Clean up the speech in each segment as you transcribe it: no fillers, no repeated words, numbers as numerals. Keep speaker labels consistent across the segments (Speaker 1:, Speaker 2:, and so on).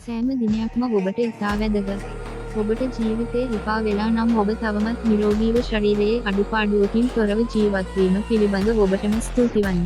Speaker 1: සෑම දිනයක්ම ඔබට ඉතා වැදගත්. ඔබට ජීවිතේ එපා වෙලා නම් ඔබ තවමත් නිරෝගීව ශරීරයේ අඩුපාඩුවකින් තොරව ජීවත්වීම පිළිබඳ ඔබටම ස්තුතිවන්න.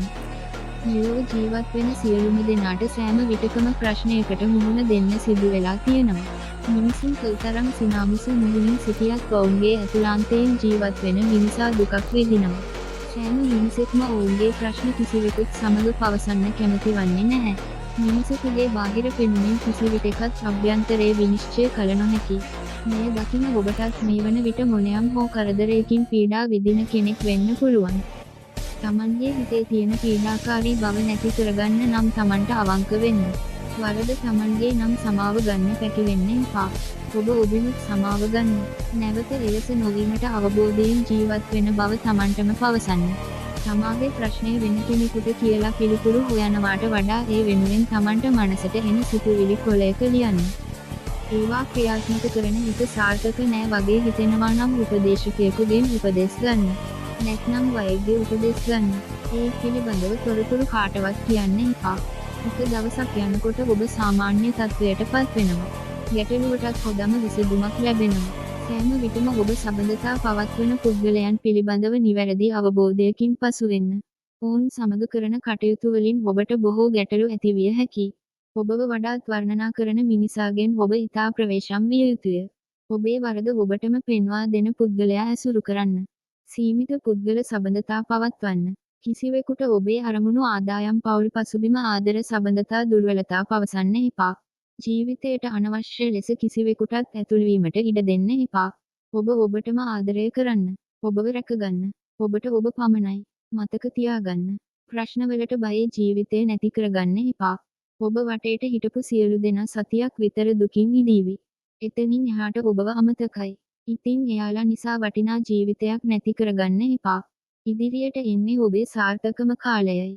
Speaker 1: නිරෝග ජීවත් වෙන සියලුම දෙනාට සෑම විටකම ප්‍රශ්නයකට මුහුණ දෙන්න සිදු වෙලා තියෙනවා. මිනිසුන් කොයිතරම් සිනාමුසු මුහුණින් සිටියත් ඔවුන්ගේ ඇතුළාන්තයෙන් ජීවත් වෙන මිනිසා දුකක් විඳිනවා. සෑම මිනිසෙක්ම ඔවුන්ගේ ප්‍රශ්න කිසිවෙකුත් සමග පවසන්න කැමති වන්නේ නැහැ. මිනිසෙකුගේ බාහිර පෙනුමින් කිසිවිටෙකත් අභ්‍යන්තරයේ විනිශ්චය කළ නොහැකි. මෙය දකින ඔබටත් මේ වන විට මොනයම් හෝ කරදරයකින් පීඩා විඳින කෙනෙක් වෙන්න පුළුවන්. තමන්ගේ හිතේ තියෙන පීඩාකාරී බව නැති කරගන්න නම් තමන්ට අවංක වෙන්න. වරද තමන්ගේ නම් සමාව ගන්න පැකිවෙන්න එපා. ඔබ ඔබිනුත් සමාව ගන්න. නැවත එලෙස නොවීමට අවබෝධයෙන් ජීවත් වෙන බව තමන්ටම පවසන්න. තමාගේ ප්‍රශ්නය වෙන කෙනෙකුට කියලා පිළිතුරු හොයනවාට වඩා ඒ වෙනුවෙන් තමන්ට මනසට එන සිතුවිලි කොලයක ලියන්න. ඒවා ක්‍රියාත්මක කරන එක සාර්ථක නෑ වගේ හිතෙනවා නම් උපදේශකයෙකුගෙන් උපදෙස් ගන්න. නැත්නම් වෛද්‍ය උපදෙස් ගන්න. ඒ පිළිබඳව තොරතුරු කාටවත් කියන්න එපා. එක දවසක් යනකොට ඔබ සාමාන්‍ය තත්ත්වයට පත් වෙනවා. ගැටලුවටත් හොඳම විසඳුමක් ලැබෙනවා. සෑම විටම ඔබ සබඳතා පවත්වන පුද්ගලයන් පිළිබඳව නිවැරදි අවබෝධයකින් පසු වෙන්න. ඔවුන් සමග කරන කටයුතු වලින් ඔබට බොහෝ ගැටලු ඇතිවිය හැකියි. ඔබව වඩාත් වර්ණනා කරන මිනිසාගෙන් ඔබ ඉතා ප්‍රවේශම් විය යුතුය. ඔබේ වරද ඔබටම පෙන්වා දෙන පුද්ගලයා ඇසුරු කරන්න. සීමිත පුද්ගල සබඳතා පවත්වන්න. කිසිවෙකුට ඔබේ අරමුණු ආදායම් පවුල් පසුබිම ආදර සබඳතා දුර්වලතා පවසන්න එපා. ජීවිතයට අනවශ්‍ය ලෙස කිසිවෙකුටත් ඇතුල්වීමට ඉඩ දෙන්න එපා. ඔබ ඔබටම ආදරය කරන්න. ඔබව රැකගන්න. ඔබට ඔබ පමණයි. මතක තියාගන්න. ප්‍රශ්නවලට බයේ ජීවිතේ නැති කරගන්න එපා. ඔබ වටේට හිටපු සියලු දෙනා සතියක් විතර දුකින් ඉදීවි. එතනින් එහාට ඔබව අමතකයි. ඉතින් එයාලා නිසා වටිනා ජීවිතයක් නැති කරගන්න එපා. ඉදිරියට එන්නේ ඔබේ සාර්ථකම කාලයයි.